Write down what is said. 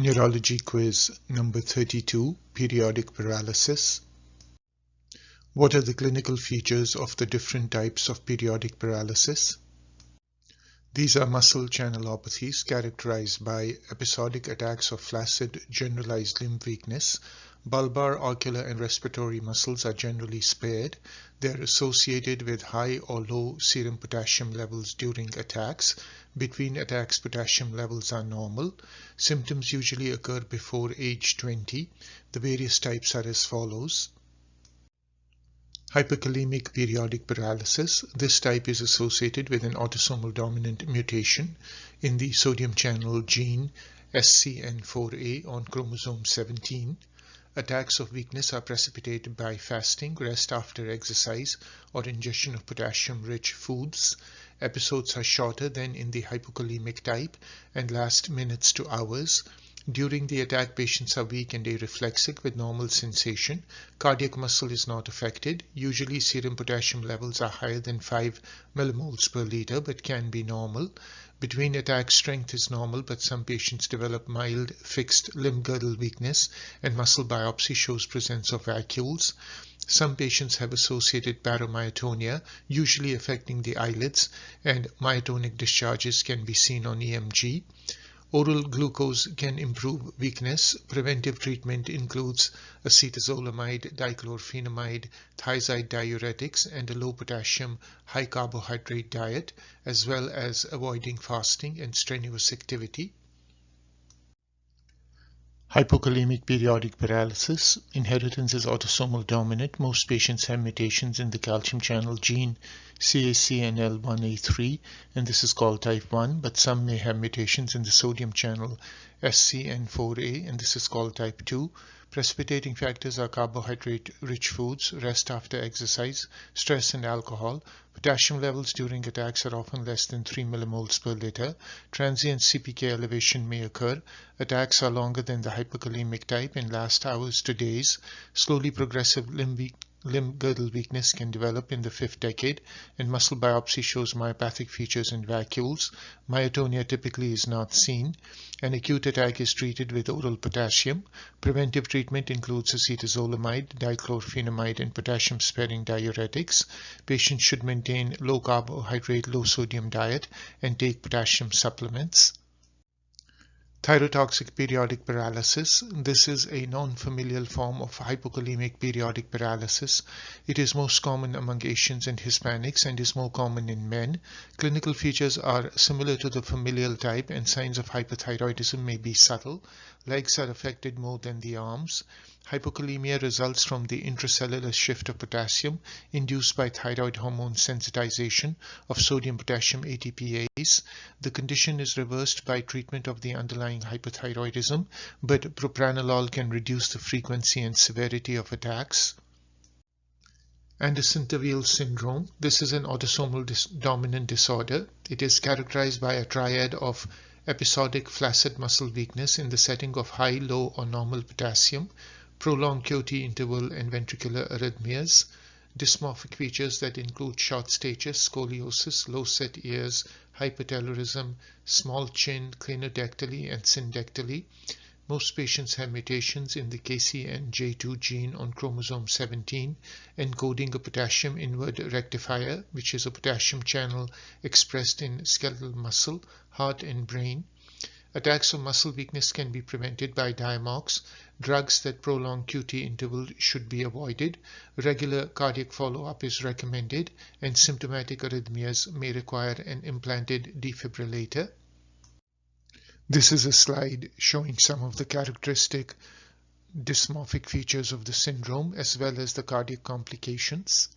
Neurology quiz number 32, periodic paralysis. What are the clinical features of the different types of periodic paralysis? These are muscle channelopathies characterized by episodic attacks of flaccid generalized limb weakness. Bulbar, ocular, and respiratory muscles are generally spared. They are associated with high or low serum potassium levels during attacks. Between attacks, potassium levels are normal. Symptoms usually occur before age 20. The various types are as follows. Hypokalemic periodic paralysis. This type is associated with an autosomal dominant mutation in the sodium channel gene SCN4A on chromosome 17. Attacks of weakness are precipitated by fasting, rest after exercise, or ingestion of potassium-rich foods. Episodes are shorter than in the hypokalemic type and last minutes to hours. During the attack, patients are weak and areflexic with normal sensation. Cardiac muscle is not affected. Usually, serum potassium levels are higher than 5 millimoles per liter but can be normal. Between attacks, strength is normal, but some patients develop mild fixed limb girdle weakness, and muscle biopsy shows presence of vacuoles. Some patients have associated paramyotonia, usually affecting the eyelids, and myotonic discharges can be seen on EMG. Oral glucose can improve weakness. Preventive treatment includes acetazolamide, dichlorphenamide, thiazide diuretics, and a low potassium, high carbohydrate diet, as well as avoiding fasting and strenuous activity. Hypokalemic periodic paralysis. Inheritance is autosomal dominant. Most patients have mutations in the calcium channel gene CACNL1A3, and this is called type 1, but some may have mutations in the sodium channel SCN4A, and this is called type 2. Precipitating factors are carbohydrate-rich foods, rest after exercise, stress, and alcohol. Potassium levels during attacks are often less than 3 millimoles per liter. Transient CPK elevation may occur. Attacks are longer than the hypokalemic type and last hours to days. Slowly progressive limb girdle weakness can develop in the 5th decade, and muscle biopsy shows myopathic features and vacuoles. Myotonia typically is not seen. An acute attack is treated with oral potassium. Preventive treatment includes acetazolamide, dichlorphenamide, and potassium-sparing diuretics. Patients should maintain low carbohydrate, low sodium diet and take potassium supplements. Thyrotoxic periodic paralysis. This is a non-familial form of hypokalemic periodic paralysis. It is most common among Asians and Hispanics and is more common in men. Clinical features are similar to the familial type, and signs of hypothyroidism may be subtle. Legs are affected more than the arms. Hypokalemia results from the intracellular shift of potassium induced by thyroid hormone sensitization of sodium-potassium ATPase. The condition is reversed by treatment of the underlying hypothyroidism, but propranolol can reduce the frequency and severity of attacks. Anderson-Tawil syndrome. This is an autosomal dominant disorder. It is characterized by a triad of episodic flaccid muscle weakness in the setting of high, low, or normal potassium, prolonged QT interval, and ventricular arrhythmias. Dysmorphic features that include short stature, scoliosis, low-set ears, hypertelorism, small chin, clinodectally, and syndactyly. Most patients have mutations in the KCNJ2 gene on chromosome 17, encoding a potassium inward rectifier, which is a potassium channel expressed in skeletal muscle, heart, and brain. Attacks of muscle weakness can be prevented by Diamox. Drugs that prolong QT interval should be avoided. Regular cardiac follow-up is recommended, and symptomatic arrhythmias may require an implanted defibrillator. This is a slide showing some of the characteristic dysmorphic features of the syndrome as well as the cardiac complications.